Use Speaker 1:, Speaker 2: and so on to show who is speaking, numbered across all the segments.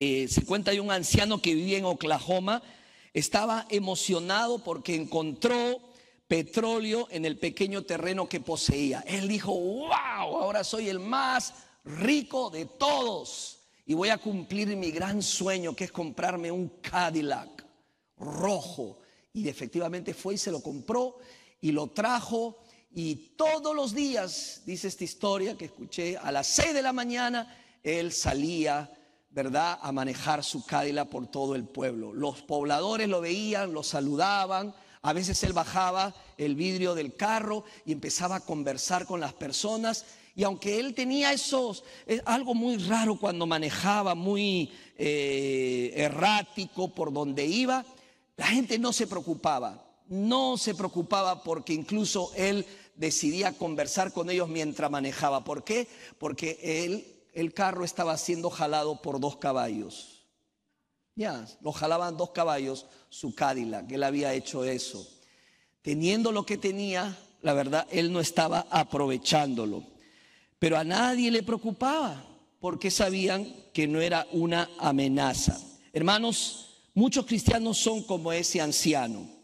Speaker 1: Se cuenta de un anciano que vivía en Oklahoma. Estaba emocionado porque encontró petróleo en el pequeño terreno que poseía. Él dijo: wow, ahora soy el más rico de todos y voy a cumplir mi gran sueño, que es comprarme un Cadillac rojo. Y efectivamente fue y se lo compró y lo trajo, y todos los días, dice esta historia que escuché, a las 6 de la mañana él salía, ¿verdad?, a manejar su Cadillac por todo el pueblo. Los pobladores lo veían, lo saludaban. A veces él bajaba el vidrio del carro y empezaba a conversar con las personas. Y aunque él tenía algo muy raro cuando manejaba, muy errático por donde iba, la gente no se preocupaba. No se preocupaba, porque incluso él decidía conversar con ellos mientras manejaba. ¿Por qué? Porque el carro estaba siendo jalado por 2 caballos. Lo jalaban 2 caballos, su Cadillac. Él había hecho eso. Teniendo lo que tenía, la verdad, él no estaba aprovechándolo. Pero a nadie le preocupaba, porque sabían que no era una amenaza. Hermanos, muchos cristianos son como ese anciano.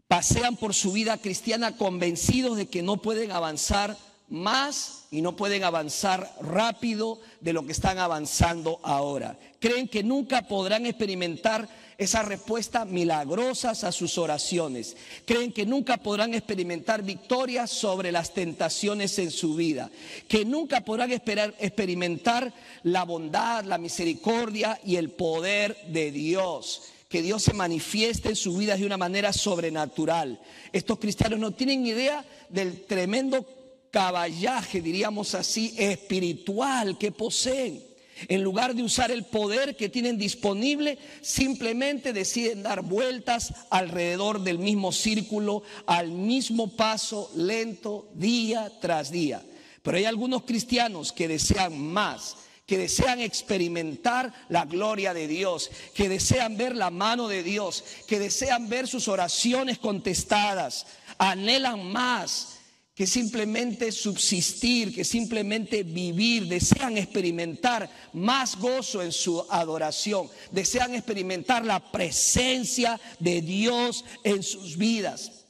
Speaker 1: Pasean por su vida cristiana convencidos de que no pueden avanzar más y no pueden avanzar rápido de lo que están avanzando ahora. Creen que nunca podrán experimentar esas respuestas milagrosas a sus oraciones. Creen que nunca podrán experimentar victorias sobre las tentaciones en su vida. Que nunca podrán experimentar la bondad, la misericordia y el poder de Dios. Que Dios se manifieste en sus vidas de una manera sobrenatural. Estos cristianos no tienen idea del tremendo caballaje, diríamos así, espiritual que poseen. En lugar de usar el poder que tienen disponible, simplemente deciden dar vueltas alrededor del mismo círculo, al mismo paso lento, día tras día. Pero hay algunos cristianos que desean más, que desean experimentar la gloria de Dios, que desean ver la mano de Dios, que desean ver sus oraciones contestadas, anhelan más que simplemente subsistir, que simplemente vivir. Desean experimentar más gozo en su adoración, desean experimentar la presencia de Dios en sus vidas.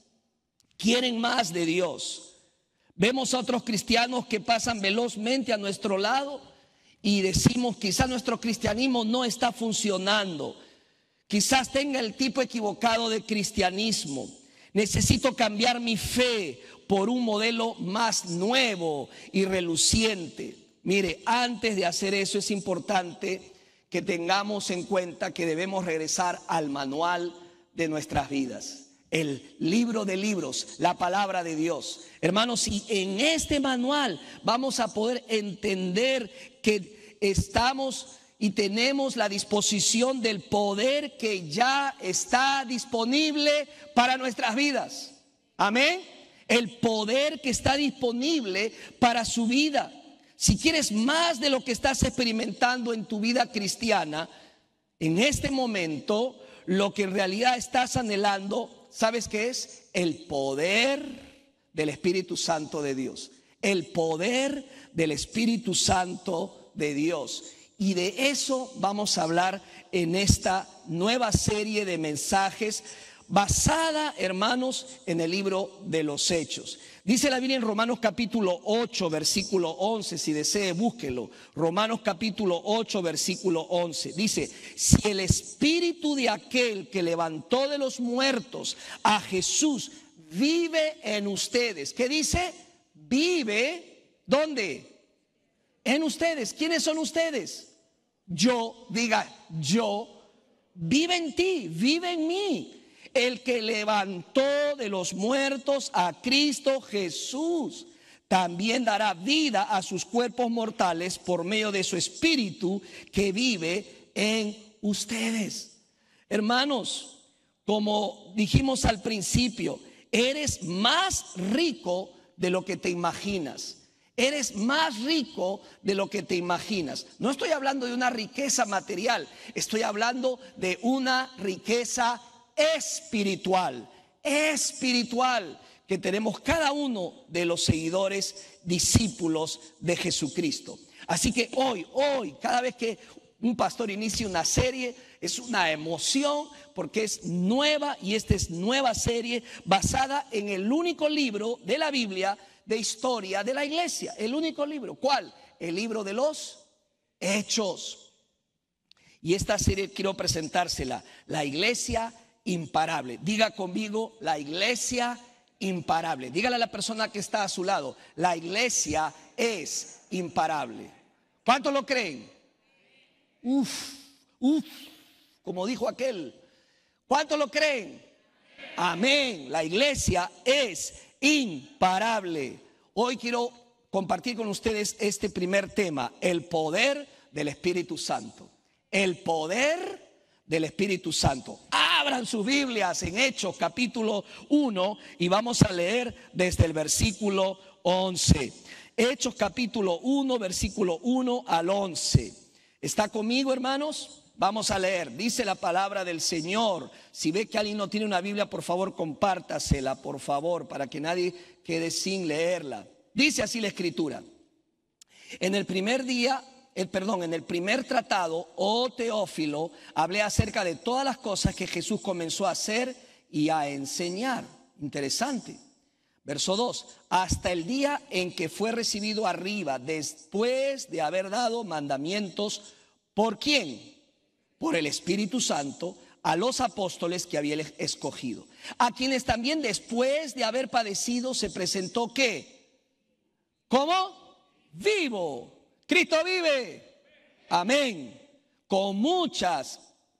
Speaker 1: Quieren más de Dios. Vemos a otros cristianos que pasan velozmente a nuestro lado y decimos: quizás nuestro cristianismo no está funcionando, quizás tenga el tipo equivocado de cristianismo. Necesito cambiar mi fe por un modelo más nuevo y reluciente. Mire, antes de hacer eso es importante que tengamos en cuenta que debemos regresar al manual de nuestras vidas, el libro de libros, la palabra de Dios. Hermanos, y en este manual vamos a poder entender que estamos y tenemos la disposición del poder que ya está disponible para nuestras vidas. Amén. El poder que está disponible para su vida. Si quieres más de lo que estás experimentando en tu vida cristiana, en este momento, lo que en realidad estás anhelando, ¿sabes qué es? El poder del Espíritu Santo de Dios. El poder del Espíritu Santo de Dios. Y de eso vamos a hablar en esta nueva serie de mensajes basada, hermanos, en el libro de los Hechos. Dice la Biblia en Romanos capítulo 8, versículo 11, si desee búsquelo. Romanos capítulo 8, versículo 11. Dice: si el espíritu de aquel que levantó de los muertos a Jesús vive en ustedes. ¿Qué dice? Vive, ¿dónde? En ustedes. ¿Quiénes son ustedes? Yo, diga yo, vive en ti, vive en mí. El que levantó de los muertos a Cristo Jesús también dará vida a sus cuerpos mortales por medio de su espíritu que vive en ustedes. Hermanos, como dijimos al principio, eres más rico de lo que te imaginas. Eres más rico de lo que te imaginas. No estoy hablando de una riqueza material, estoy hablando de una riqueza espiritual que tenemos cada uno de los seguidores, discípulos de Jesucristo. Así que hoy, cada vez que un pastor inicia una serie, es una emoción porque es nueva y esta es nueva serie basada en el único libro de la Biblia de historia de la iglesia. El único libro. ¿Cuál? El libro de los Hechos. Y esta serie quiero presentársela, la iglesia imparable. Diga conmigo, la iglesia imparable. Dígale a la persona que está a su lado, la iglesia es imparable. ¿Cuántos lo creen? Como dijo aquel. ¿Cuántos lo creen? Amén. La iglesia es imparable. Hoy quiero compartir con ustedes este primer tema, el poder del Espíritu Santo. El poder del Espíritu Santo. Abran sus Biblias en Hechos capítulo 1 y vamos a leer desde el versículo 11. Hechos capítulo 1, versículo 1 al 11. ¿Está conmigo, hermanos? Vamos a leer. Dice la palabra del Señor. Si ve que alguien no tiene una Biblia, por favor, compártasela, por favor, para que nadie quede sin leerla. Dice así la Escritura. En el primer tratado, oh Teófilo, hablé acerca de todas las cosas que Jesús comenzó a hacer y a enseñar. Interesante. Verso 2, hasta el día en que fue recibido arriba, después de haber dado mandamientos, ¿por quién? Por el Espíritu Santo, a los apóstoles que había escogido, a quienes también después de haber padecido se presentó, ¿qué? ¿Cómo? Vivo. Cristo vive. Amén. Con muchas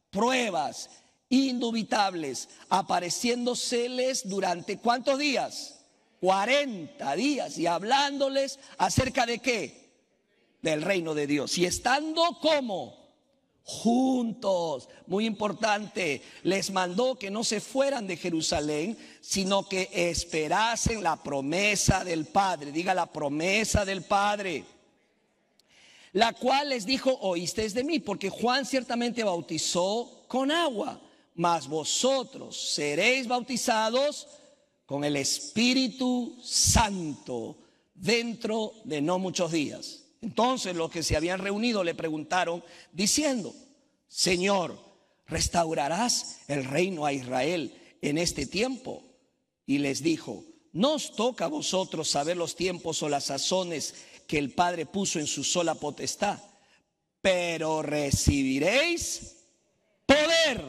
Speaker 1: pruebas indubitables, apareciéndoseles durante ¿cuántos días? 40 días y hablándoles acerca de ¿qué? Del reino de Dios. Y estando como juntos, muy importante, les mandó que no se fueran de Jerusalén, sino que esperasen la promesa del Padre. Diga, la promesa del Padre, la cual les dijo, oísteis de mí, porque Juan ciertamente bautizó con agua, mas vosotros seréis bautizados con el Espíritu Santo dentro de no muchos días. Entonces los que se habían reunido le preguntaron diciendo, Señor, ¿restaurarás el reino a Israel en este tiempo? Y les dijo, no os toca a vosotros saber los tiempos o las sazones que el Padre puso en su sola potestad, pero recibiréis poder.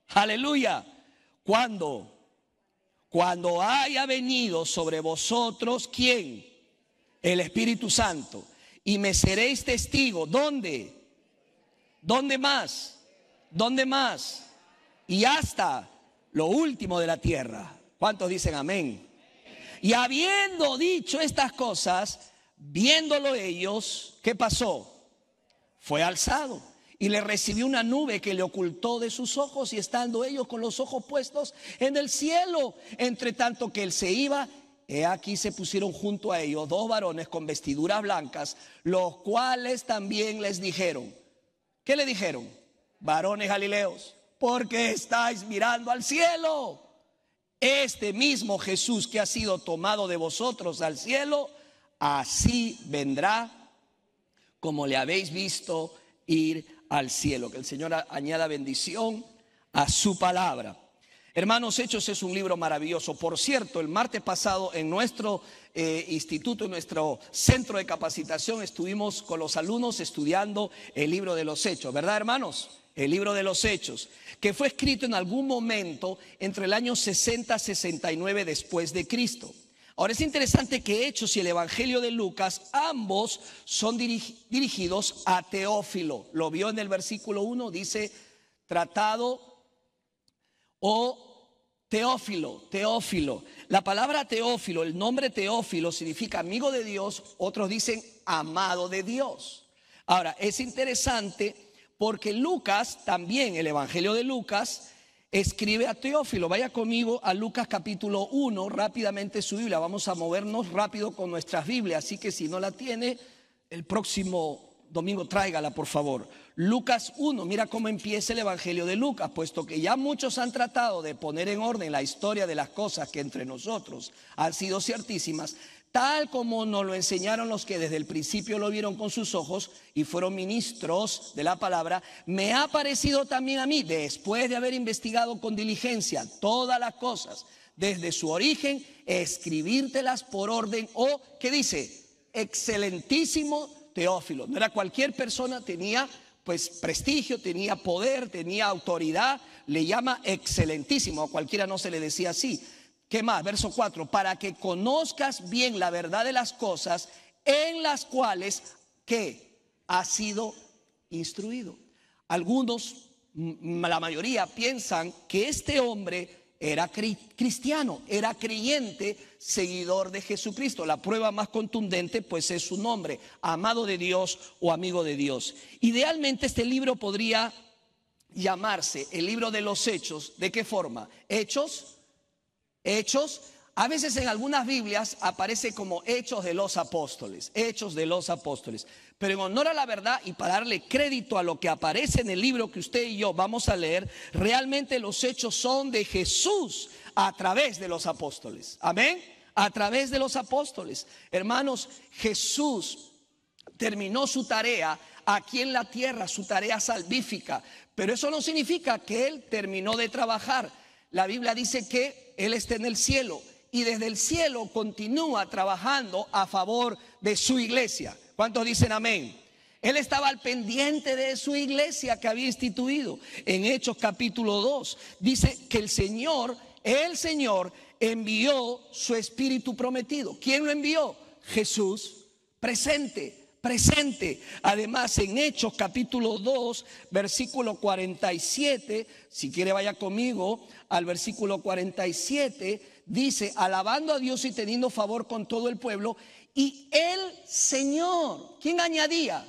Speaker 1: Aleluya. Cuando haya venido sobre vosotros, ¿quién? El Espíritu Santo. Y me seréis testigos. ¿Dónde? ¿Dónde más? ¿Dónde más? Y hasta lo último de la tierra. ¿Cuántos dicen amén? Y habiendo dicho estas cosas, viéndolo ellos, ¿qué pasó? Fue alzado. Y le recibió una nube que le ocultó de sus ojos, y estando ellos con los ojos puestos en el cielo, entre tanto que él se iba, he aquí se pusieron junto a ellos 2 varones con vestiduras blancas, los cuales también les dijeron, ¿qué le dijeron? Varones galileos, ¿por qué estáis mirando al cielo? Este mismo Jesús que ha sido tomado de vosotros al cielo, así vendrá como le habéis visto ir al cielo. Que el Señor añada bendición a su palabra. Hermanos, Hechos es un libro maravilloso. Por cierto, el martes pasado en nuestro instituto, en nuestro centro de capacitación, estuvimos con los alumnos estudiando el libro de los Hechos, ¿verdad, hermanos? El libro de los Hechos, que fue escrito en algún momento entre el año 60-69 después de Cristo. Ahora es interesante que Hechos y el Evangelio de Lucas, ambos son dirigidos a Teófilo. Lo vio en el versículo 1, dice tratado o Teófilo, Teófilo. La palabra Teófilo, el nombre Teófilo significa amigo de Dios, otros dicen amado de Dios. Ahora es interesante porque Lucas, también el Evangelio de Lucas, escribe a Teófilo. Vaya conmigo a Lucas capítulo 1, rápidamente su Biblia. Vamos a movernos rápido con nuestras Biblias, así que si no la tiene, el próximo domingo tráigala, por favor. Lucas 1, mira cómo empieza el Evangelio de Lucas. Puesto que ya muchos han tratado de poner en orden la historia de las cosas que entre nosotros han sido ciertísimas, tal como nos lo enseñaron los que desde el principio lo vieron con sus ojos y fueron ministros de la palabra, me ha parecido también a mí, después de haber investigado con diligencia todas las cosas desde su origen, escribírtelas por orden, ¿qué dice? Excelentísimo Teófilo. No era cualquier persona, tenía pues prestigio, tenía poder, tenía autoridad, le llama excelentísimo, a cualquiera no se le decía así. ¿Qué más? Verso 4, para que conozcas bien la verdad de las cosas en las cuales que has sido instruido. Algunos, la mayoría, piensan que este hombre era cristiano, era creyente, seguidor de Jesucristo. La prueba más contundente pues es su nombre, amado de Dios o amigo de Dios. Idealmente este libro podría llamarse el libro de los Hechos. ¿De qué forma? Hechos. A veces en algunas Biblias aparece como Hechos de los Apóstoles, Hechos de los Apóstoles. Pero en honor a la verdad y para darle crédito a lo que aparece en el libro que usted y yo vamos a leer, realmente los hechos son de Jesús a través de los apóstoles. Amén. A través de los apóstoles. Hermanos, Jesús terminó su tarea aquí en la tierra, su tarea salvífica. Pero eso no significa que Él terminó de trabajar. La Biblia dice que Él está en el cielo y desde el cielo continúa trabajando a favor de su iglesia. ¿Cuántos dicen amén? Él estaba al pendiente de su iglesia que había instituido. En Hechos capítulo 2 dice que el Señor envió su Espíritu prometido. ¿Quién lo envió? Jesús, presente. Además en Hechos capítulo 2 versículo 47, si quiere vaya conmigo al versículo 47, dice: alabando a Dios y teniendo favor con todo el pueblo. Y el Señor, ¿quién añadía?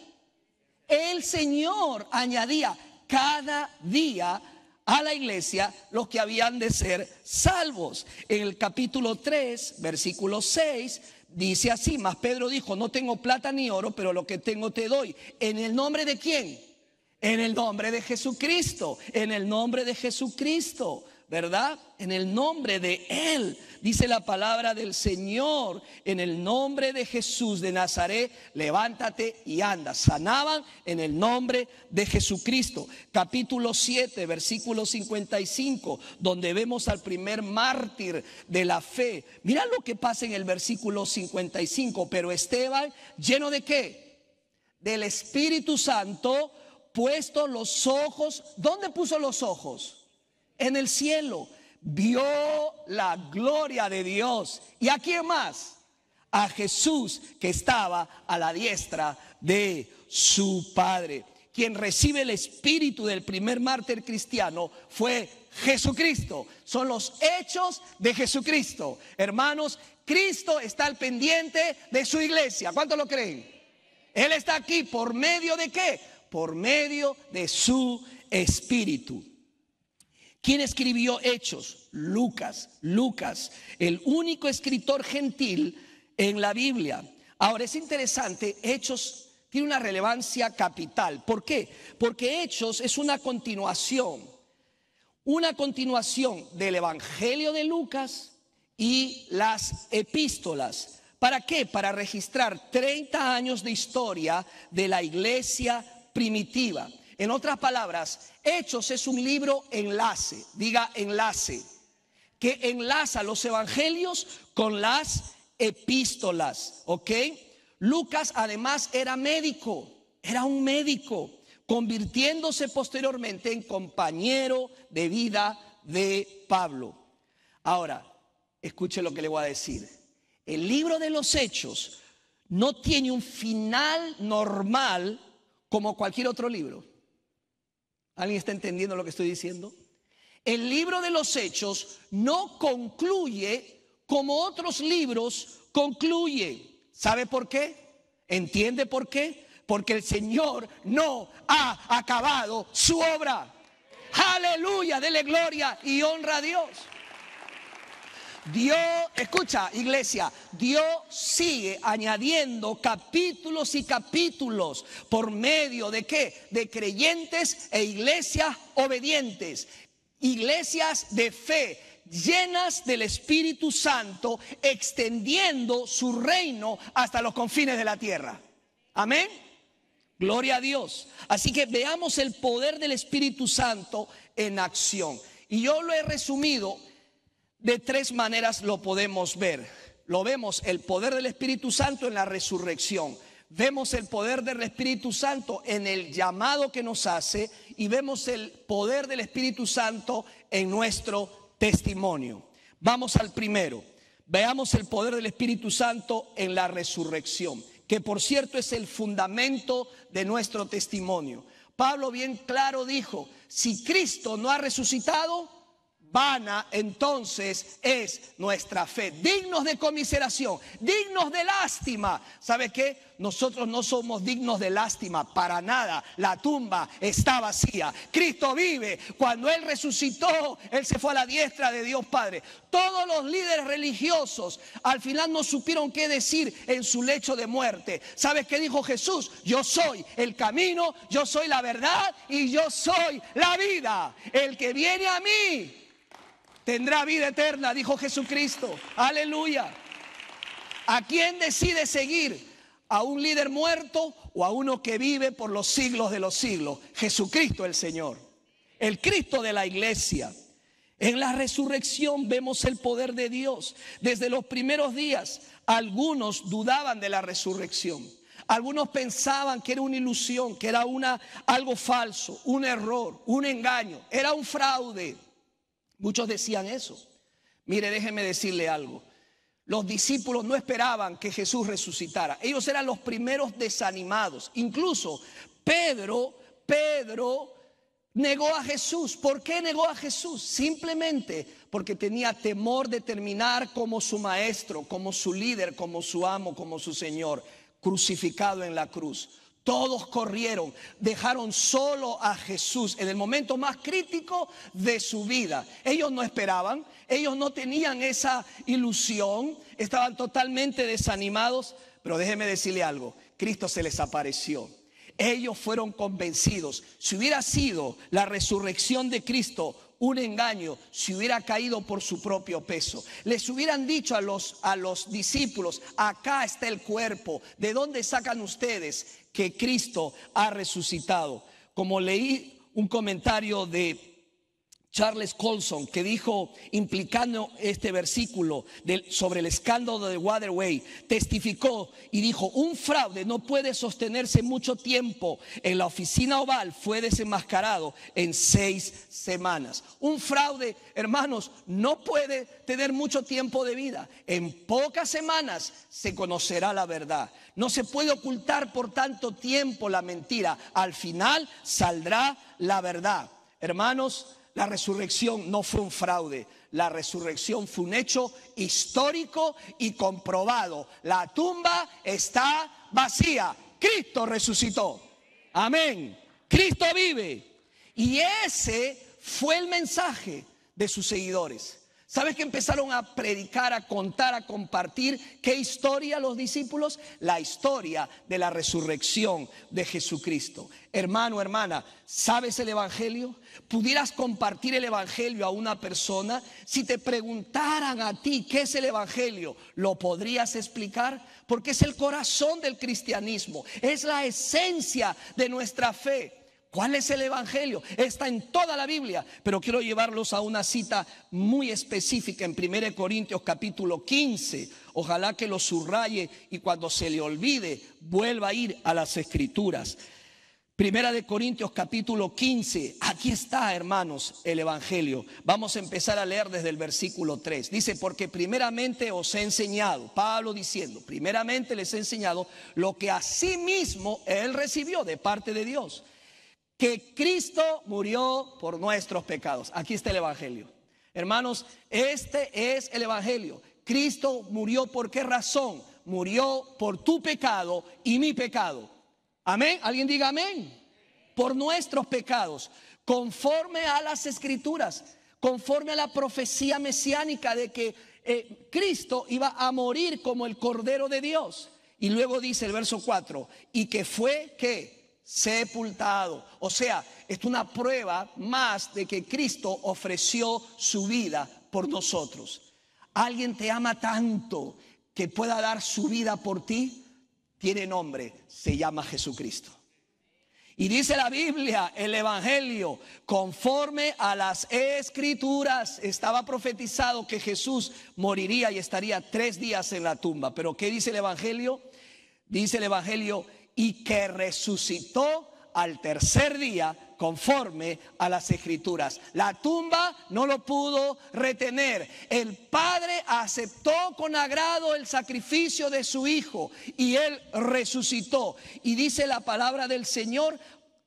Speaker 1: El Señor añadía cada día a la iglesia los que habían de ser salvos. En el capítulo 3 versículo 6 dice así: mas Pedro dijo: no tengo plata ni oro, pero lo que tengo te doy. ¿En el nombre de quién? En el nombre de Jesucristo. En el nombre de Jesucristo, ¿verdad? En el nombre de Él. Dice la palabra del Señor: en el nombre de Jesús de Nazaret, levántate y anda. Sanaban en el nombre de Jesucristo. Capítulo 7, versículo 55, donde vemos al primer mártir de la fe. Mira lo que pasa en el versículo 55. Pero Esteban, lleno de ¿qué? Del Espíritu Santo, puesto los ojos. ¿Dónde puso los ojos? En el cielo. Vio la gloria de Dios. ¿Y a quién más? A Jesús, que estaba a la diestra de su Padre. Quien recibe el espíritu del primer mártir cristiano fue Jesucristo. Son los hechos de Jesucristo. Hermanos, Cristo está al pendiente de su iglesia. ¿Cuántos lo creen? Él está aquí por medio de ¿qué? Por medio de su espíritu. ¿Quién escribió Hechos? Lucas, el único escritor gentil en la Biblia. Ahora es interesante, Hechos tiene una relevancia capital. ¿Por qué? Porque Hechos es una continuación del Evangelio de Lucas y las epístolas. ¿Para qué? Para registrar 30 años de historia de la iglesia primitiva. En otras palabras, Hechos es un libro enlace, diga enlace, que enlaza los evangelios con las epístolas, ¿ok? Lucas además era un médico, convirtiéndose posteriormente en compañero de vida de Pablo. Ahora, escuche lo que le voy a decir. El libro de los Hechos no tiene un final normal como cualquier otro libro. ¿Alguien está entendiendo lo que estoy diciendo? El libro de los Hechos no concluye como otros libros concluye. ¿Sabe por qué? ¿Entiende por qué? Porque el Señor no ha acabado su obra. Aleluya, dele gloria y honra a Dios. Dios, escucha iglesia, Dios sigue añadiendo capítulos y capítulos por medio de ¿qué? De creyentes e iglesias obedientes, iglesias de fe llenas del Espíritu Santo, extendiendo su reino hasta los confines de la tierra. Amén. Gloria a Dios. Así que veamos el poder del Espíritu Santo en acción. Y yo lo he resumido de tres maneras, lo podemos ver. Lo vemos, el poder del Espíritu Santo en la resurrección. Vemos el poder del Espíritu Santo en el llamado que nos hace. Y vemos el poder del Espíritu Santo en nuestro testimonio. Vamos al primero. Veamos el poder del Espíritu Santo en la resurrección, que por cierto es el fundamento de nuestro testimonio. Pablo bien claro dijo, si Cristo no ha resucitado, vana entonces es nuestra fe. Dignos de conmiseración, dignos de lástima. ¿Sabe qué? Nosotros no somos dignos de lástima para nada. La tumba está vacía. Cristo vive. Cuando Él resucitó, Él se fue a la diestra de Dios Padre. Todos los líderes religiosos al final no supieron qué decir en su lecho de muerte. ¿Sabes qué dijo Jesús? Yo soy el camino, yo soy la verdad y yo soy la vida. El que viene a mí tendrá vida eterna, dijo Jesucristo. Aleluya. ¿A quién decide seguir? ¿A un líder muerto o a uno que vive por los siglos de los siglos? Jesucristo el Señor, el Cristo de la iglesia. En la resurrección vemos el poder de Dios. Desde los primeros días, algunos dudaban de la resurrección. Algunos pensaban que era una ilusión, que era algo falso, un error, un engaño, era un fraude. Muchos decían eso. Mire, déjeme decirle algo. Los discípulos no esperaban que Jesús resucitara. Ellos eran los primeros desanimados. Incluso Pedro negó a Jesús. ¿Por qué negó a Jesús? Simplemente porque tenía temor de terminar como su maestro, como su líder, como su amo, como su Señor, crucificado en la cruz. Todos corrieron, dejaron solo a Jesús en el momento más crítico de su vida. Ellos no esperaban, ellos no tenían esa ilusión, estaban totalmente desanimados. Pero déjeme decirle algo, Cristo se les apareció. Ellos fueron convencidos. Si hubiera sido la resurrección de Cristo un engaño, se hubiera caído por su propio peso. Les hubieran dicho a los discípulos, acá está el cuerpo. ¿De dónde sacan ustedes que Cristo ha resucitado? Como leí un comentario de Charles Colson, que dijo, implicando este versículo sobre el escándalo de Watergate, testificó y dijo, un fraude no puede sostenerse mucho tiempo en la oficina oval, fue desenmascarado en 6 semanas. Un fraude, hermanos, no puede tener mucho tiempo de vida. En pocas semanas se conocerá la verdad. No se puede ocultar por tanto tiempo la mentira. Al final saldrá la verdad. Hermanos, la resurrección no fue un fraude. La resurrección fue un hecho histórico y comprobado. La tumba está vacía. Cristo resucitó. Amén. Cristo vive. Y ese fue el mensaje de sus seguidores. ¿Sabes que empezaron a predicar, a contar, a compartir? ¿Qué historia los discípulos? La historia de la resurrección de Jesucristo. Hermano, hermana, ¿sabes el evangelio? ¿Pudieras compartir el evangelio a una persona? Si te preguntaran a ti qué es el evangelio, ¿lo podrías explicar? Porque es el corazón del cristianismo, es la esencia de nuestra fe. ¿Cuál es el evangelio? Está en toda la Biblia, pero quiero llevarlos a una cita muy específica en 1 Corintios capítulo 15. Ojalá que lo subraye y cuando se le olvide vuelva a ir a las escrituras. 1 Corintios capítulo 15, aquí está, hermanos, el evangelio. Vamos a empezar a leer desde el versículo 3. Dice, porque primeramente os he enseñado, Pablo diciendo, primeramente les he enseñado lo que asimismo él recibió de parte de Dios, que Cristo murió por nuestros pecados. Aquí está el evangelio. Hermanos, este es el evangelio. Cristo murió, ¿por qué razón? Murió por tu pecado y mi pecado. Amén. ¿Alguien diga amén? Por nuestros pecados, conforme a las escrituras, conforme a la profecía mesiánica de que Cristo iba a morir como el Cordero de Dios. Y luego dice el verso 4, y que fue, ¿qué? Sepultado. O sea, es una prueba más de que Cristo ofreció su vida por nosotros. Alguien te ama tanto que pueda dar su vida por ti. Tiene nombre, se llama Jesucristo. Y dice la Biblia, el Evangelio, conforme a las Escrituras, estaba profetizado que Jesús moriría y estaría 3 días en la tumba. Pero ¿qué dice el Evangelio? Dice el Evangelio, y que resucitó al 3er día conforme a las Escrituras. La tumba no lo pudo retener. El Padre aceptó con agrado el sacrificio de su Hijo y Él resucitó. Y dice la palabra del Señor,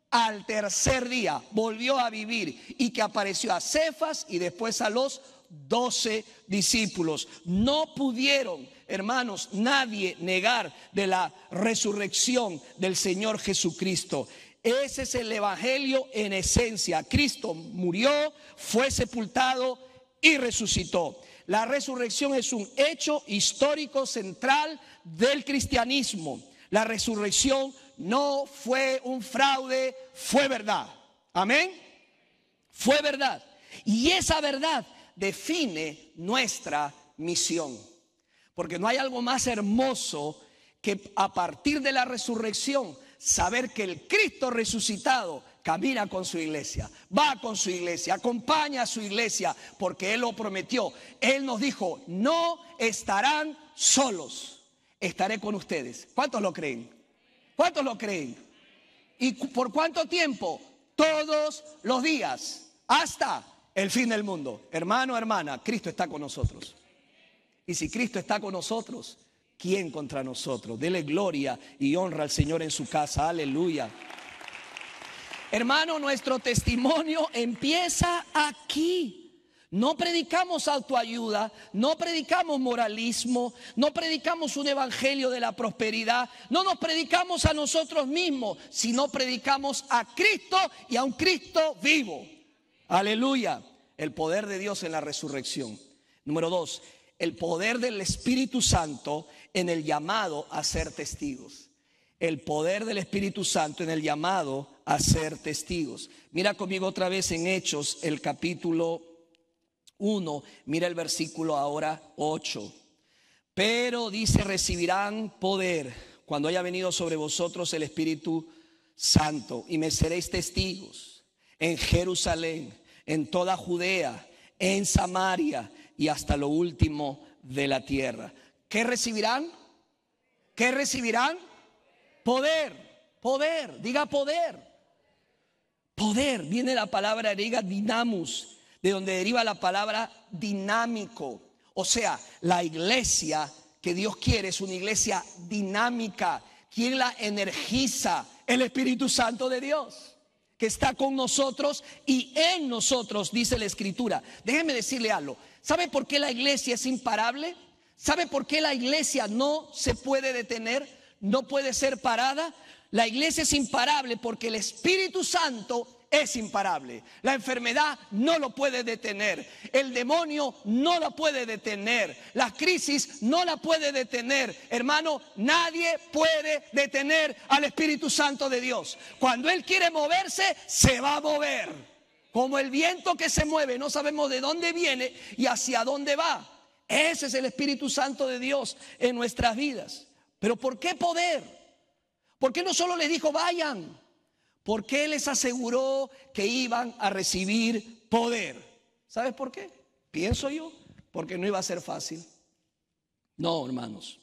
Speaker 1: al 3er día volvió a vivir, y que apareció a Cefas y después a los 12 discípulos. No pudieron, hermanos, nadie negar de la resurrección del Señor Jesucristo. Ese es el Evangelio en esencia. Cristo murió, fue sepultado y resucitó. La resurrección es un hecho histórico central del cristianismo. La resurrección no fue un fraude, fue verdad. Amén. Fue verdad. Y esa verdad define nuestra misión. Porque no hay algo más hermoso que a partir de la resurrección saber que el Cristo resucitado camina con su iglesia, va con su iglesia, acompaña a su iglesia, porque Él lo prometió. Él nos dijo, no estarán solos, estaré con ustedes. ¿Cuántos lo creen? ¿Cuántos lo creen? ¿Y por cuánto tiempo? Todos los días, hasta el fin del mundo. Hermano, hermana, Cristo está con nosotros. Y si Cristo está con nosotros, ¿quién contra nosotros? Dele gloria y honra al Señor en su casa. Aleluya. Hermano, nuestro testimonio empieza aquí. No predicamos autoayuda, no predicamos moralismo, no predicamos un evangelio de la prosperidad, no nos predicamos a nosotros mismos, sino predicamos a Cristo y a un Cristo vivo. Aleluya. El poder de Dios en la resurrección. Número 2, el poder del Espíritu Santo en el llamado a ser testigos. El poder del Espíritu Santo en el llamado a ser testigos. Mira conmigo otra vez en Hechos, el capítulo 1. Mira el versículo ahora 8. Pero dice, recibirán poder cuando haya venido sobre vosotros el Espíritu Santo, y me seréis testigos en Jerusalén, en toda Judea, en Samaria y hasta lo último de la tierra. ¿Qué recibirán? ¿Qué recibirán? Poder, poder, diga poder. Poder, viene la palabra griega dinamus, de donde deriva la palabra dinámico. O sea, la iglesia que Dios quiere es una iglesia dinámica. ¿Quién la energiza? El Espíritu Santo de Dios, que está con nosotros y en nosotros, dice la Escritura. Déjeme decirle algo. ¿Sabe por qué la iglesia es imparable? ¿Sabe por qué la iglesia no se puede detener? No puede ser parada. La iglesia es imparable porque el Espíritu Santo es imparable. La enfermedad no lo puede detener. El demonio no la puede detener. La crisis no la puede detener. Hermano, nadie puede detener al Espíritu Santo de Dios. Cuando Él quiere moverse, se va a mover. Como el viento que se mueve, no sabemos de dónde viene y hacia dónde va. Ese es el Espíritu Santo de Dios en nuestras vidas. Pero ¿por qué poder? ¿Por qué no solo les dijo vayan? ¿Por qué les aseguró que iban a recibir poder? ¿Sabes por qué? Pienso yo, porque no iba a ser fácil. No, hermanos.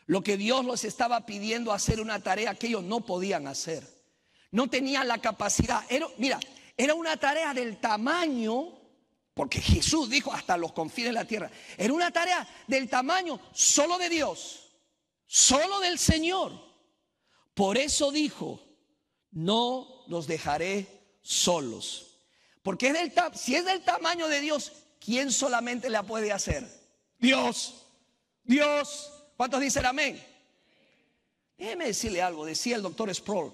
Speaker 1: Lo que Dios les estaba pidiendo hacer una tarea que ellos no podían hacer. No tenían la capacidad. Era una tarea del tamaño, porque Jesús dijo hasta los confines de la tierra. Era una tarea del tamaño solo de Dios, solo del Señor. Por eso dijo, no los dejaré solos. Porque si es del tamaño de Dios, ¿quién solamente la puede hacer? Dios. Dios. ¿Cuántos dicen amén? Déjeme decirle algo. Decía el doctor Sproul.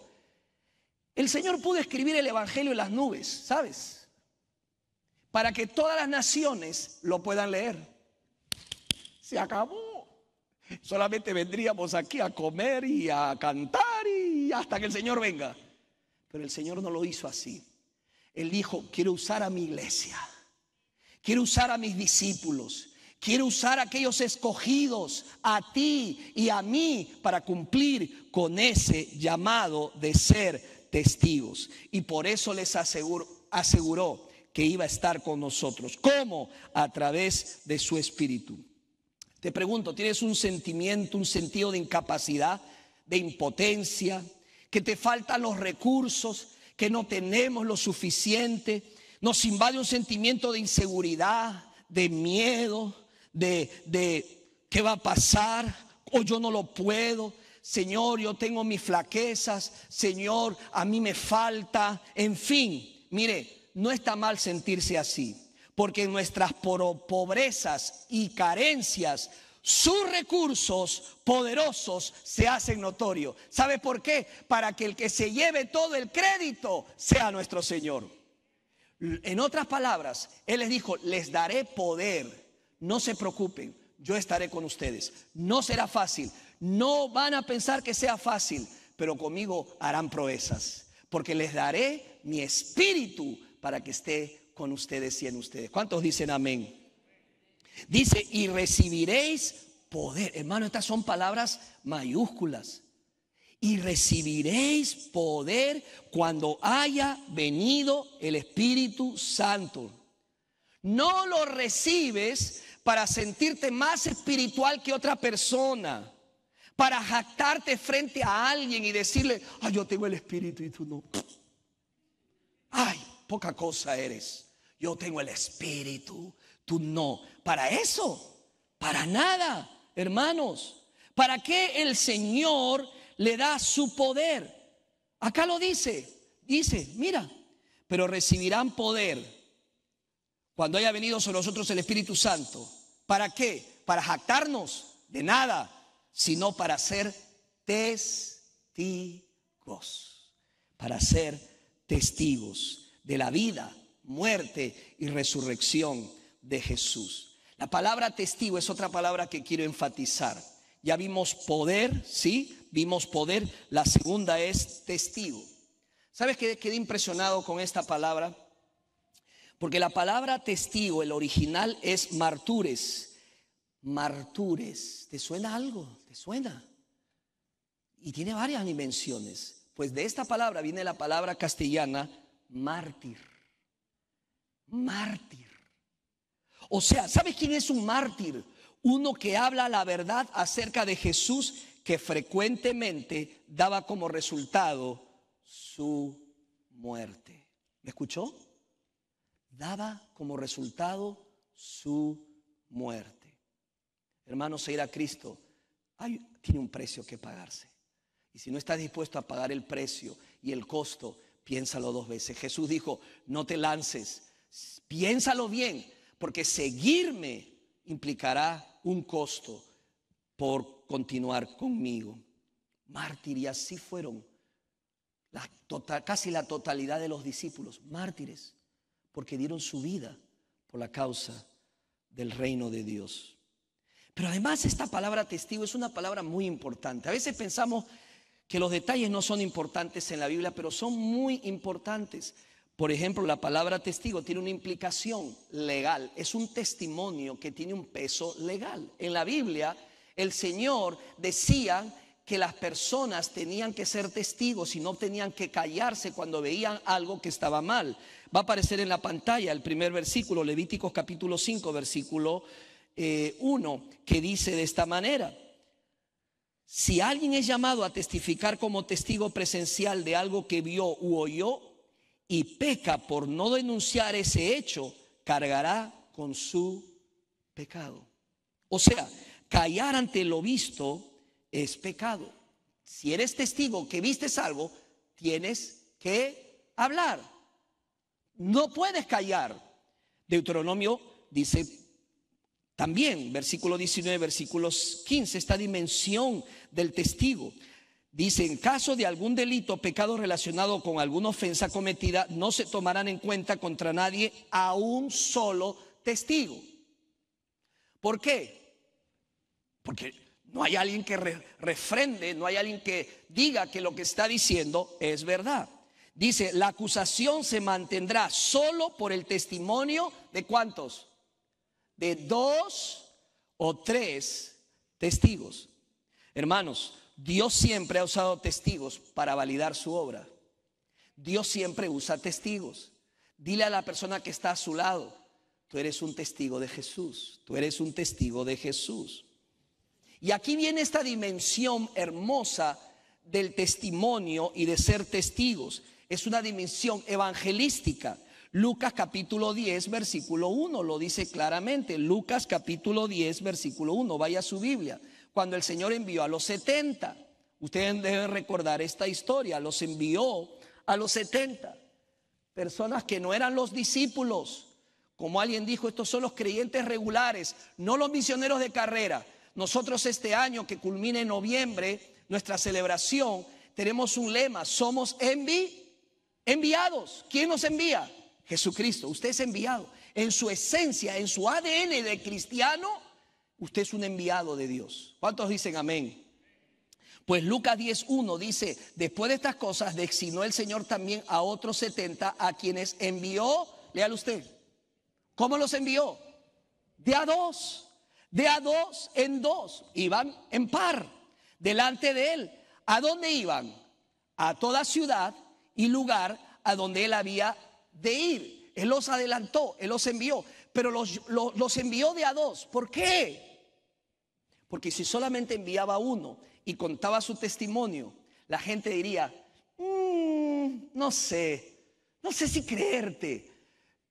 Speaker 1: El Señor pudo escribir el Evangelio en las nubes, ¿sabes? Para que todas las naciones lo puedan leer. Se acabó. Solamente vendríamos aquí a comer y a cantar y hasta que el Señor venga. Pero el Señor no lo hizo así. Él dijo, quiero usar a mi iglesia. Quiero usar a mis discípulos. Quiero usar a aquellos escogidos, a ti y a mí, para cumplir con ese llamado de ser testigos. Y por eso les aseguró que iba a estar con nosotros. ¿Cómo? A través de su Espíritu. Te pregunto, ¿tienes un sentimiento, un sentido de incapacidad, de impotencia, que te faltan los recursos, que no tenemos lo suficiente? Nos invade un sentimiento de inseguridad, de miedo, de qué va a pasar, o yo no lo puedo. Señor, yo tengo mis flaquezas. Señor, a mí me falta. En fin, mire, no está mal sentirse así, porque en nuestras pobrezas y carencias, sus recursos poderosos se hacen notorios. ¿Sabe por qué? Para que el que se lleve todo el crédito sea nuestro Señor. En otras palabras, Él les dijo: les daré poder. No se preocupen, yo estaré con ustedes. No será fácil, no van a pensar que sea fácil, pero conmigo harán proezas, porque les daré mi Espíritu para que esté con ustedes y en ustedes. ¿Cuántos dicen amén? Dice: y recibiréis poder. Hermano, estas son palabras mayúsculas. Y recibiréis poder cuando haya venido el Espíritu Santo. No lo recibes para sentirte más espiritual que otra persona, para jactarte frente a alguien y decirle: ay, yo tengo el Espíritu y tú no. Ay, poca cosa eres. Yo tengo el Espíritu, tú no. Para eso, para nada, hermanos. ¿Para qué el Señor le da su poder? Acá lo dice, mira, pero recibirán poder cuando haya venido sobre nosotros el Espíritu Santo. ¿Para qué? Para jactarnos de nada, sino para ser testigos. Para ser testigos de la vida, muerte y resurrección de Jesús. La palabra testigo es otra palabra que quiero enfatizar. Ya vimos poder, ¿sí? Vimos poder. La segunda es testigo. ¿Sabes qué? Quedé impresionado con esta palabra, porque la palabra testigo, el original es martures. Martures, ¿te suena algo? ¿Te suena? Y tiene varias dimensiones. Pues de esta palabra viene la palabra castellana mártir. Mártir. O sea, ¿sabes quién es un mártir? Uno que habla la verdad acerca de Jesús, que frecuentemente daba como resultado su muerte. ¿Me escuchó? Daba como resultado su muerte. Hermanos, seguir a Cristo tiene un precio que pagarse. Y si no estás dispuesto a pagar el precio y el costo, piénsalo dos veces. Jesús dijo: no te lances, piénsalo bien, porque seguirme implicará un costo por continuar conmigo. Mártir, y así fueron casi la totalidad de los discípulos, mártires, porque dieron su vida por la causa del reino de Dios. Pero además esta palabra testigo es una palabra muy importante. A veces pensamos que los detalles no son importantes en la Biblia, pero son muy importantes. Por ejemplo, la palabra testigo tiene una implicación legal. Es un testimonio que tiene un peso legal. En la Biblia, el Señor decía que las personas tenían que ser testigos y no tenían que callarse cuando veían algo que estaba mal. Va a aparecer en la pantalla el primer versículo, Levíticos capítulo 5, versículo 1, que dice de esta manera: si alguien es llamado a testificar como testigo presencial de algo que vio u oyó y peca por no denunciar ese hecho, cargará con su pecado. O sea, callar ante lo visto es pecado. Si eres testigo que vistes algo, tienes que hablar. No puedes callar. Deuteronomio dice también, versículo 19, versículos 15, esta dimensión del testigo. Dice: en caso de algún delito, pecado relacionado con alguna ofensa cometida, no se tomarán en cuenta contra nadie a un solo testigo. ¿Por qué? Porque no hay alguien que refrende, no hay alguien que diga que lo que está diciendo es verdad. Dice, la acusación se mantendrá solo por el testimonio de ¿cuántos? De 2 o 3 testigos. Hermanos, Dios siempre ha usado testigos para validar su obra. Dios siempre usa testigos. Dile a la persona que está a su lado, tú eres un testigo de Jesús. Tú eres un testigo de Jesús. Y aquí viene esta dimensión hermosa del testimonio y de ser testigos. Es una dimensión evangelística. Lucas capítulo 10, versículo 1 lo dice claramente. Lucas capítulo 10, versículo 1. Vaya a su Biblia. Cuando el Señor envió a los 70. Ustedes deben recordar esta historia. Los envió a los 70. Personas que no eran los discípulos. Como alguien dijo, estos son los creyentes regulares, no los misioneros de carrera. Nosotros este año que culmina en noviembre, nuestra celebración, tenemos un lema, somos enviados. ¿Quién nos envía? Jesucristo. Usted es enviado. En su esencia, en su ADN de cristiano, usted es un enviado de Dios. ¿Cuántos dicen amén? Pues Lucas 10:1 dice, después de estas cosas designó el Señor también a otros 70 a quienes envió, léalo usted. ¿Cómo los envió? De a dos en dos. Iban en par delante de él. ¿A dónde iban? A toda ciudad y lugar a donde él había de ir. Él los adelantó, él los envió, pero los envió de a dos. ¿Por qué? Porque si solamente enviaba uno y contaba su testimonio, la gente diría, no sé si creerte.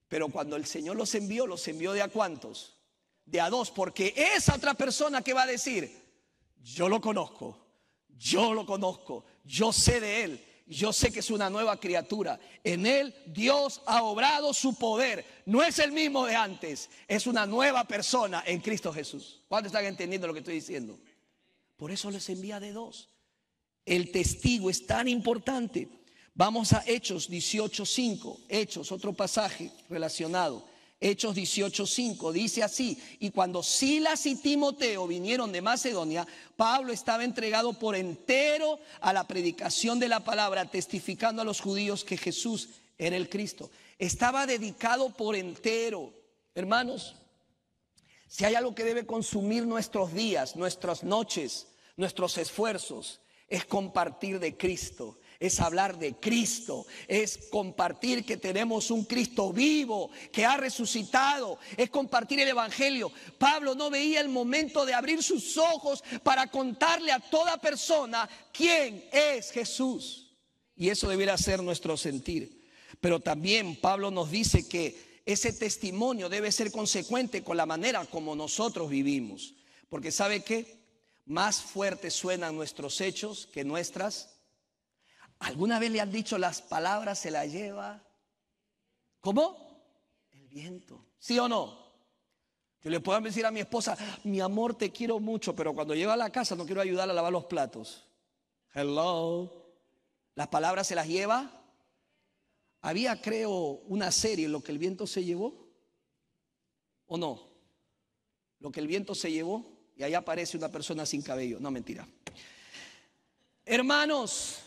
Speaker 1: Pero cuando el Señor los envió de a ¿cuántos? De a dos, porque esa otra persona que va a decir, yo lo conozco, yo sé de él, yo sé que es una nueva criatura. En él Dios ha obrado su poder, no es el mismo de antes, es una nueva persona en Cristo Jesús. ¿Cuántos están entendiendo lo que estoy diciendo? Por eso les envía de dos. El testigo es tan importante. Vamos a Hechos 18:5. Hechos, otro pasaje relacionado. Hechos 18:5 dice así: y cuando Silas y Timoteo vinieron de Macedonia, Pablo estaba entregado por entero a la predicación de la palabra, testificando a los judíos que Jesús era el Cristo. Estaba dedicado por entero. Hermanos, si hay algo que debe consumir nuestros días, nuestras noches, nuestros esfuerzos, es compartir de Cristo. Es hablar de Cristo, es compartir que tenemos un Cristo vivo, que ha resucitado, es compartir el Evangelio. Pablo no veía el momento de abrir sus ojos para contarle a toda persona quién es Jesús. Y eso debiera ser nuestro sentir. Pero también Pablo nos dice que ese testimonio debe ser consecuente con la manera como nosotros vivimos. Porque ¿sabe qué? Más fuertes suenan nuestros hechos que nuestras. ¿Alguna vez le han dicho las palabras se las lleva? ¿Cómo? El viento. ¿Sí o no? Yo le puedo decir a mi esposa, mi amor, te quiero mucho, pero cuando llego a la casa no quiero ayudarla a lavar los platos. Hello. ¿Las palabras se las lleva? Había, creo, una serie, Lo que el viento se llevó. ¿O no? Lo que el viento se llevó. Y ahí aparece una persona sin cabello. No, mentira. Hermanos,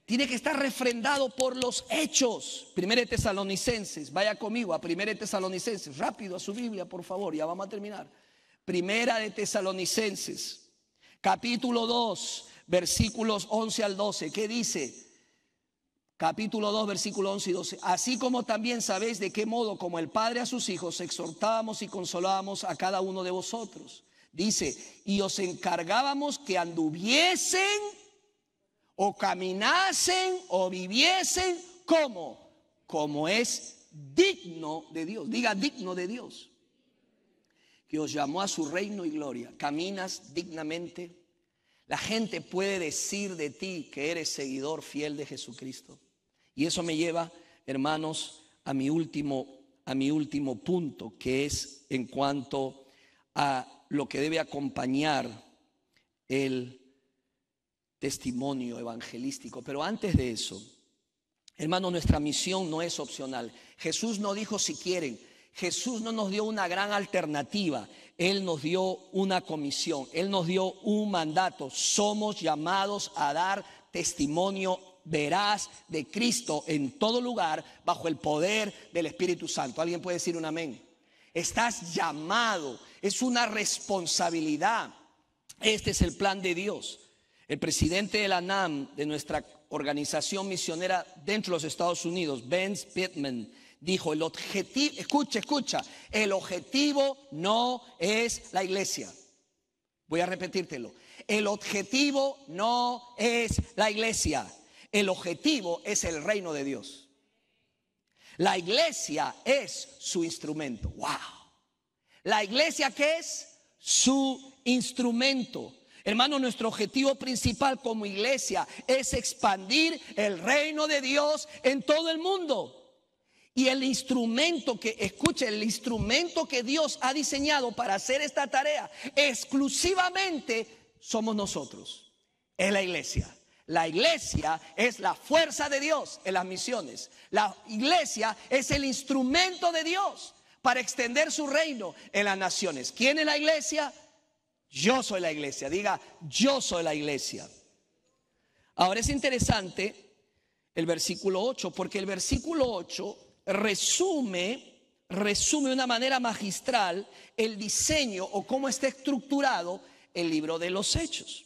Speaker 1: tiene que estar refrendado por los hechos. Primera de Tesalonicenses, vaya conmigo a Primera de Tesalonicenses, rápido a su Biblia, por favor, ya vamos a terminar. Primera de Tesalonicenses, capítulo 2, versículos 11 al 12. ¿Qué dice? Capítulo 2, versículos 11 y 12. Así como también sabéis de qué modo, como el Padre a sus hijos, exhortábamos y consolábamos a cada uno de vosotros. Dice, y os encargábamos que anduviesen o caminasen o viviesen como es digno de Dios. Diga, digno de Dios, que os llamó a su reino y gloria. Caminas dignamente. La gente puede decir de ti que eres seguidor fiel de Jesucristo. Y eso me lleva, hermanos, a mi último punto, que es en cuanto a lo que debe acompañar el testimonio evangelístico. Pero antes de eso, hermano, nuestra misión no es opcional. Jesús no dijo si quieren. Jesús no nos dio una gran alternativa. Él nos dio una comisión. Él nos dio un mandato. Somos llamados a dar testimonio veraz de Cristo en todo lugar bajo el poder del Espíritu Santo. ¿Alguien puede decir un amén? Estás llamado, es una responsabilidad. Este es el plan de Dios. El presidente de la NAM, de nuestra organización misionera dentro de los Estados Unidos, Ben Pittman, dijo: el objetivo, escucha, el objetivo no es la iglesia. Voy a repetírtelo. El objetivo no es la iglesia. El objetivo es el reino de Dios. La iglesia es su instrumento. ¡Wow! La iglesia, ¿qué es? Su instrumento. Hermano, nuestro objetivo principal como iglesia es expandir el reino de Dios en todo el mundo. Y el instrumento el instrumento que Dios ha diseñado para hacer esta tarea exclusivamente somos nosotros. Es la iglesia. La iglesia es la fuerza de Dios en las misiones. La iglesia es el instrumento de Dios para extender su reino en las naciones. ¿Quién es la iglesia? Yo soy la iglesia. Diga, yo soy la iglesia. Ahora es interesante el versículo 8, porque el versículo 8 resume de una manera magistral el diseño o cómo está estructurado el libro de los Hechos.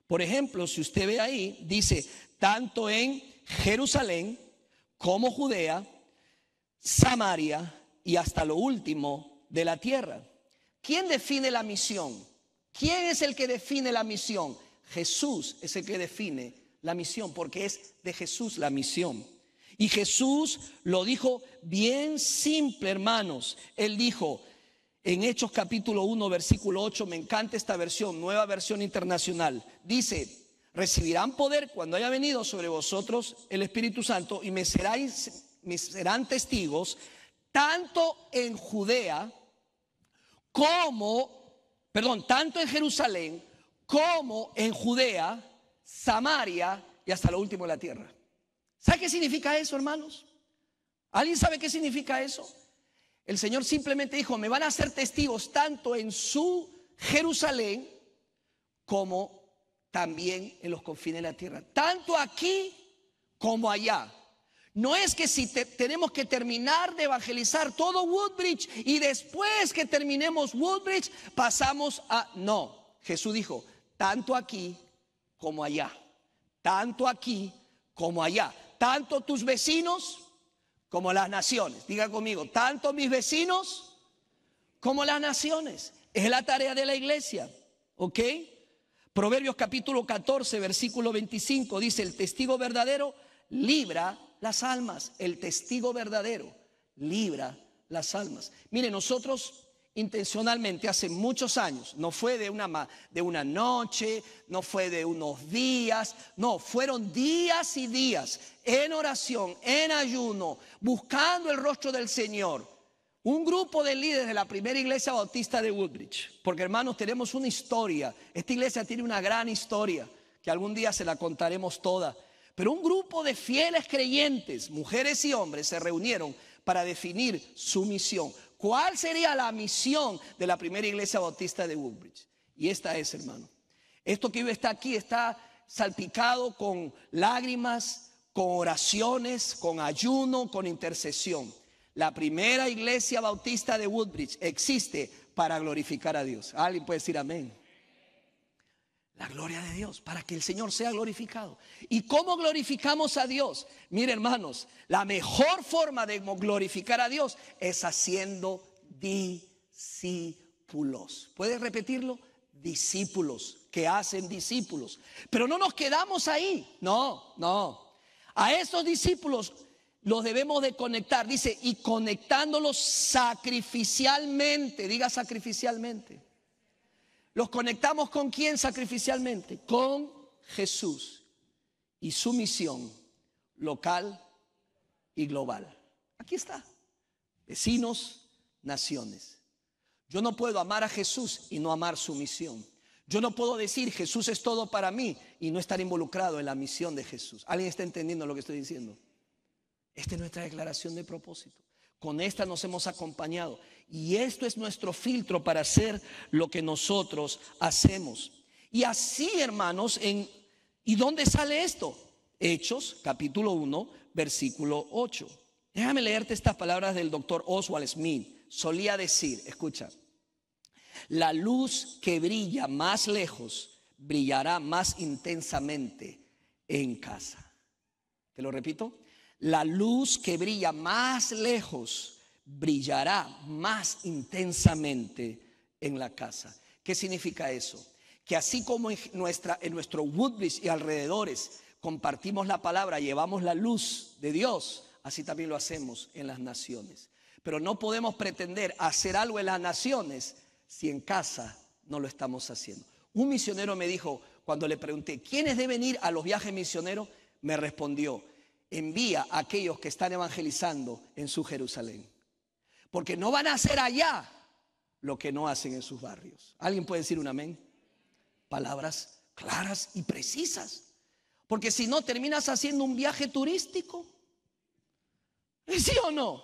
Speaker 1: Por ejemplo, si usted ve ahí, dice: tanto en Jerusalén como Judea, Samaria y hasta lo último de la tierra. ¿Quién define la misión? ¿Quién es el que define la misión? Jesús es el que define la misión, porque es de Jesús la misión. Y Jesús lo dijo bien simple, hermanos. Él dijo en Hechos capítulo 1 versículo 8, me encanta esta versión, Nueva Versión Internacional. Dice: recibirán poder cuando haya venido sobre vosotros el Espíritu Santo y me serán testigos tanto en tanto en Jerusalén como en Judea, Samaria y hasta lo último de la tierra. ¿Sabe qué significa eso, hermanos? ¿Alguien sabe qué significa eso? El Señor simplemente dijo: me van a ser testigos tanto en su Jerusalén como también en los confines de la tierra. Tanto aquí como allá. No es que si tenemos que terminar de evangelizar todo Woodbridge y después que terminemos Woodbridge pasamos a... No, Jesús dijo: tanto aquí como allá. Tanto aquí como allá. Tanto tus vecinos como las naciones. Diga conmigo: tanto mis vecinos como las naciones. Es la tarea de la iglesia. ¿Ok? Proverbios capítulo 14 versículo 25 dice: el testigo verdadero libra las almas. El testigo verdadero libra las almas. Mire, nosotros intencionalmente hace muchos años, no fue de una noche, no fue de unos días, no, fueron días y días en oración, en ayuno, buscando el rostro del Señor. Un grupo de líderes de la primera iglesia bautista de Woodbridge, porque hermanos, tenemos una historia. Esta iglesia tiene una gran historia que algún día se la contaremos toda. Pero un grupo de fieles creyentes, mujeres y hombres, se reunieron para definir su misión. ¿Cuál sería la misión de la primera iglesia bautista de Woodbridge? Y esta es, hermano. Esto que está aquí está salpicado con lágrimas, con oraciones, con ayuno, con intercesión. La primera iglesia bautista de Woodbridge existe para glorificar a Dios. Alguien puede decir amén. La gloria de Dios, para que el Señor sea glorificado. ¿Y cómo glorificamos a Dios? Mire, hermanos, la mejor forma de glorificar a Dios es haciendo discípulos. ¿Puedes repetirlo? Discípulos, que hacen discípulos. Pero no nos quedamos ahí. No. A esos discípulos los debemos de conectar. Dice: y conectándolos sacrificialmente. Diga sacrificialmente. ¿Los conectamos con quién sacrificialmente? Con Jesús y su misión local y global. Aquí está. Vecinos, naciones. Yo no puedo amar a Jesús y no amar su misión. Yo no puedo decir Jesús es todo para mí y no estar involucrado en la misión de Jesús. ¿Alguien está entendiendo lo que estoy diciendo? Esta es nuestra declaración de propósito. Con esta nos hemos acompañado. Y esto es nuestro filtro para hacer lo que nosotros hacemos. Y así, hermanos, ¿y dónde sale esto? Hechos, capítulo 1, versículo 8. Déjame leerte estas palabras del doctor Oswald Smith. Solía decir, escucha, la luz que brilla más lejos brillará más intensamente en casa. Te lo repito, la luz que brilla más lejos brillará más intensamente en la casa. ¿Qué significa eso? Que así como en nuestro Woodbridge y alrededores compartimos la palabra, llevamos la luz de Dios, así también lo hacemos en las naciones. Pero no podemos pretender hacer algo en las naciones si en casa no lo estamos haciendo. Un misionero me dijo, cuando le pregunté, ¿quiénes deben ir a los viajes misioneros? Me respondió, envía a aquellos que están evangelizando en su Jerusalén. Porque no van a hacer allá lo que no hacen en sus barrios. ¿Alguien puede decir un amén? Palabras claras y precisas. Porque si no, terminas haciendo un viaje turístico. ¿Sí o no?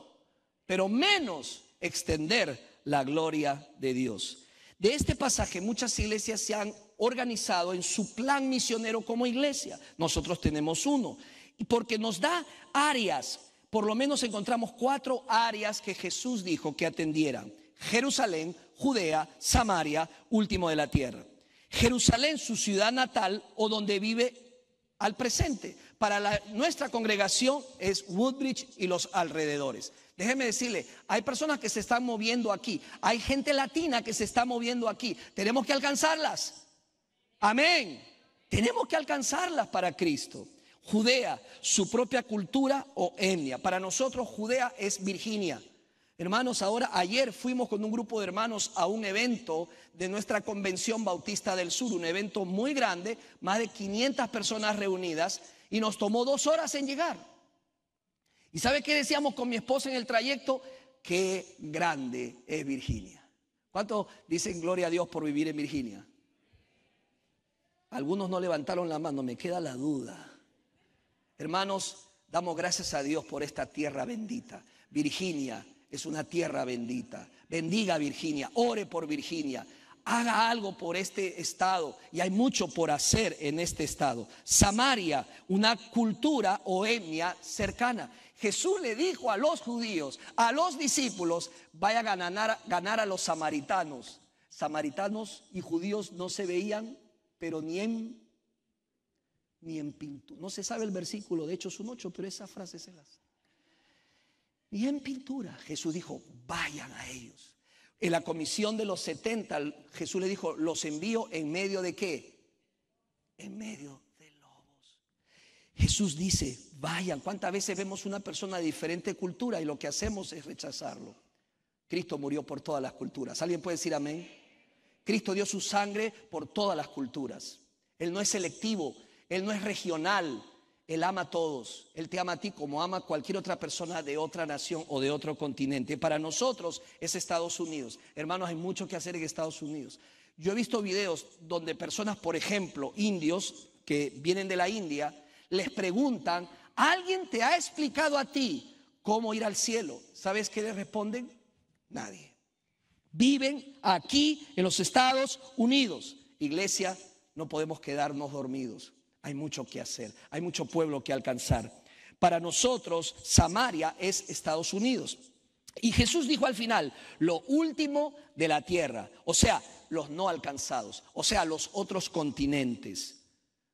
Speaker 1: Pero menos extender la gloria de Dios. De este pasaje muchas iglesias se han organizado en su plan misionero como iglesia. Nosotros tenemos uno. Y porque nos da áreas, por lo menos encontramos 4 áreas que Jesús dijo que atendieran. Jerusalén, Judea, Samaria, último de la tierra. Jerusalén, su ciudad natal o donde vive al presente. Para nuestra congregación es Woodbridge y los alrededores. Déjeme decirle, hay personas que se están moviendo aquí. Hay gente latina que se está moviendo aquí. Tenemos que alcanzarlas. Amén. Tenemos que alcanzarlas para Cristo. Judea, su propia cultura o etnia. Para nosotros Judea es Virginia. Hermanos, ayer fuimos con un grupo de hermanos a un evento de nuestra Convención Bautista del Sur, un evento muy grande, más de 500 personas reunidas, y nos tomó 2 horas en llegar. ¿Y sabe qué decíamos con mi esposa en el trayecto? Qué grande es Virginia. ¿Cuántos dicen gloria a Dios por vivir en Virginia? Algunos no levantaron la mano, me queda la duda. Hermanos, damos gracias a Dios por esta tierra bendita. Virginia es una tierra bendita. Bendiga a Virginia, ore por Virginia, haga algo por este estado, y hay mucho por hacer en este estado. Samaria, una cultura o etnia cercana. Jesús le dijo a los judíos, a los discípulos, vayan a ganar a los samaritanos. Samaritanos y judíos no se veían, pero ni en pintura. No se sabe el versículo de Hechos 1:8, pero esa frase se la sabe. Ni en pintura. Jesús dijo, vayan a ellos. En la comisión de los 70, Jesús le dijo, los envío en medio de ¿qué? En medio de lobos. Jesús dice, vayan. ¿Cuántas veces vemos una persona de diferente cultura y lo que hacemos es rechazarlo? Cristo murió por todas las culturas. ¿Alguien puede decir amén? Cristo dio su sangre por todas las culturas. Él no es selectivo, Él no es regional. Él ama a todos. Él te ama a ti como ama a cualquier otra persona de otra nación o de otro continente. Para nosotros es Estados Unidos. Hermanos, hay mucho que hacer en Estados Unidos. Yo he visto videos donde personas, por ejemplo, indios que vienen de la India, les preguntan, ¿alguien te ha explicado a ti cómo ir al cielo? ¿Sabes qué les responden? Nadie. Viven aquí en los Estados Unidos. Iglesia, no podemos quedarnos dormidos. Hay mucho que hacer, hay mucho pueblo que alcanzar. Para nosotros, Samaria es Estados Unidos. Y Jesús dijo al final, lo último de la tierra, o sea, los no alcanzados, o sea, los otros continentes.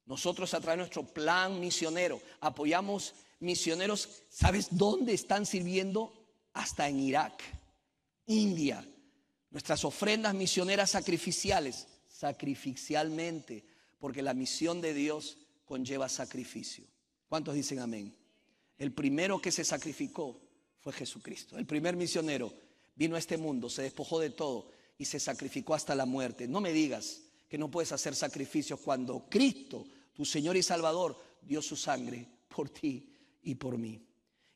Speaker 1: Nosotros a través de nuestro plan misionero apoyamos misioneros. ¿Sabes dónde están sirviendo? Hasta en Irak, India. Nuestras ofrendas misioneras sacrificialmente, porque la misión de Dios conlleva sacrificio. ¿Cuántos dicen amén? El primero que se sacrificó fue Jesucristo. El primer misionero vino a este mundo, se despojó de todo y se sacrificó hasta la muerte. No me digas que no puedes hacer sacrificios cuando Cristo, tu Señor y Salvador, dio su sangre por ti y por mí.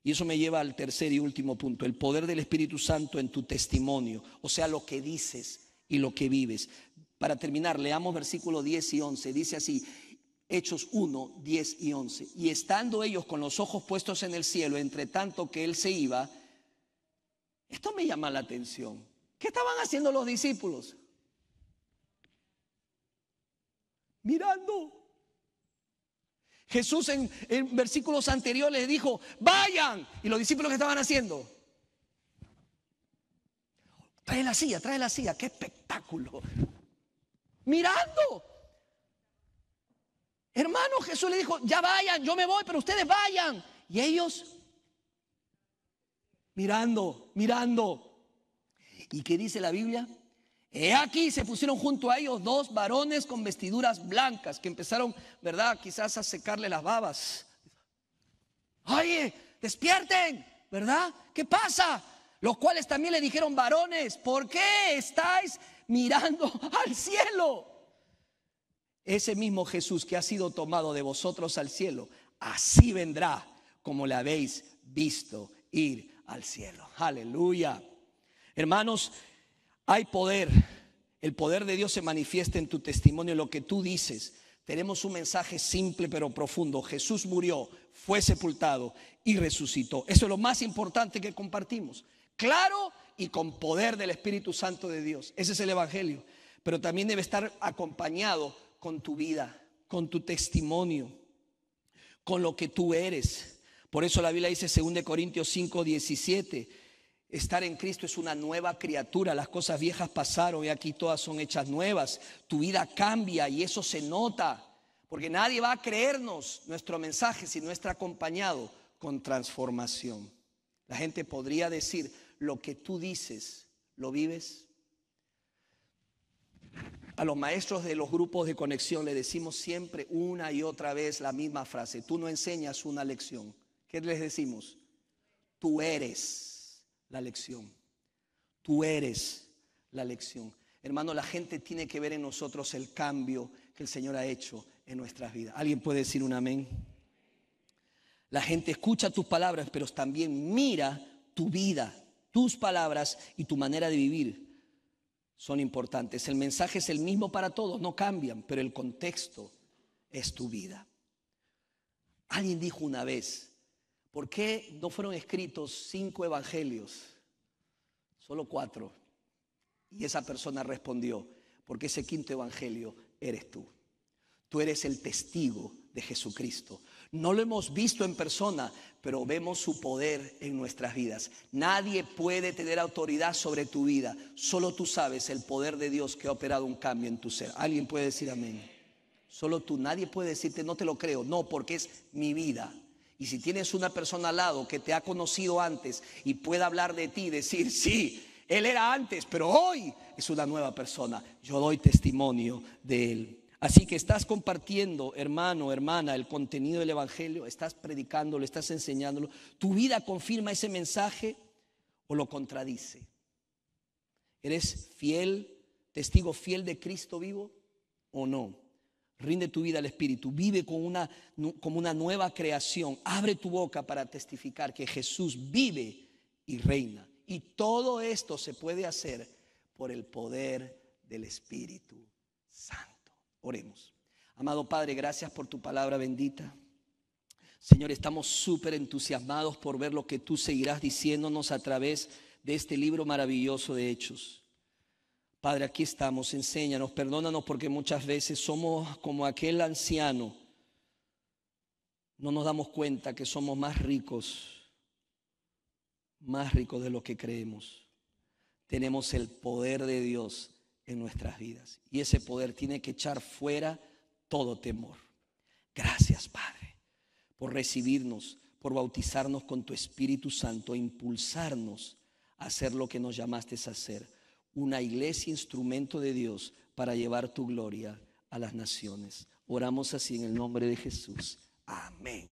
Speaker 1: Y eso me lleva al tercer y último punto, el poder del Espíritu Santo en tu testimonio, o sea, lo que dices y lo que vives. Para terminar, leamos versículos 10 y 11. Dice así, Hechos 1, 10 y 11. Y estando ellos con los ojos puestos en el cielo, entre tanto que él se iba, esto me llama la atención. ¿Qué estaban haciendo los discípulos? Mirando. Jesús en versículos anteriores dijo, vayan. Y los discípulos, ¿qué estaban haciendo? Trae la silla, qué espectáculo. Mirando. Hermano, Jesús le dijo, ya vayan, yo me voy, pero ustedes vayan. Y ellos mirando. ¿Y qué dice la Biblia? He aquí se pusieron junto a ellos 2 varones con vestiduras blancas que empezaron, ¿verdad? Quizás a secarle las babas. Oye, despierten, ¿verdad? ¿Qué pasa? Los cuales también le dijeron, varones, ¿por qué estáis mirando al cielo? Ese mismo Jesús que ha sido tomado de vosotros al cielo, así vendrá como le habéis visto ir al cielo. Aleluya. Hermanos, hay poder. El poder de Dios se manifiesta en tu testimonio, en lo que tú dices. Tenemos un mensaje simple pero profundo. Jesús murió, fue sepultado y resucitó. Eso es lo más importante que compartimos. Claro y con poder del Espíritu Santo de Dios. Ese es el Evangelio. Pero también debe estar acompañado con tu vida, con tu testimonio, con lo que tú eres. Por eso la Biblia dice 2 Corintios 5:17, estar en Cristo es una nueva criatura. Las cosas viejas pasaron y aquí todas son hechas nuevas. Tu vida cambia y eso se nota, porque nadie va a creernos nuestro mensaje si no está acompañado con transformación. La gente podría decir, lo que tú dices, ¿lo vives? A los maestros de los grupos de conexión le decimos siempre una y otra vez la misma frase. Tú no enseñas una lección. ¿Qué les decimos? Tú eres la lección. Tú eres la lección. Hermano, la gente tiene que ver en nosotros el cambio que el Señor ha hecho en nuestras vidas. ¿Alguien puede decir un amén? La gente escucha tus palabras, pero también mira tu vida, tus palabras y tu manera de vivir. Son importantes. El mensaje es el mismo para todos, no cambian, pero el contexto es tu vida. Alguien dijo una vez, ¿por qué no fueron escritos 5 evangelios? Solo 4. Y esa persona respondió, porque ese 5.º evangelio eres tú. Tú eres el testigo de Jesucristo. No lo hemos visto en persona, pero vemos su poder en nuestras vidas. Nadie puede tener autoridad sobre tu vida. Solo tú sabes el poder de Dios que ha operado un cambio en tu ser. ¿Alguien puede decir amén? Solo tú. Nadie puede decirte, no te lo creo. No, porque es mi vida. Y si tienes una persona al lado que te ha conocido antes y pueda hablar de ti y decir, sí, él era antes, pero hoy es una nueva persona. Yo doy testimonio de él. Así que estás compartiendo, hermano, hermana, el contenido del Evangelio, estás predicándolo, estás enseñándolo. ¿Tu vida confirma ese mensaje o lo contradice? ¿Eres fiel, testigo fiel de Cristo vivo o no? Rinde tu vida al Espíritu, vive como una nueva creación. Abre tu boca para testificar que Jesús vive y reina. Y todo esto se puede hacer por el poder del Espíritu Santo. Oremos. Amado Padre, gracias por tu palabra bendita. Señor, estamos súper entusiasmados por ver lo que tú seguirás diciéndonos a través de este libro maravilloso de Hechos. Padre, aquí estamos, enséñanos, perdónanos porque muchas veces somos como aquel anciano. No nos damos cuenta que somos más ricos de lo que creemos. Tenemos el poder de Dios en nuestras vidas. Y ese poder tiene que echar fuera todo temor. Gracias, Padre, por recibirnos, por bautizarnos con tu Espíritu Santo, impulsarnos a hacer lo que nos llamaste a hacer. Una iglesia, instrumento de Dios para llevar tu gloria a las naciones. Oramos así en el nombre de Jesús. Amén.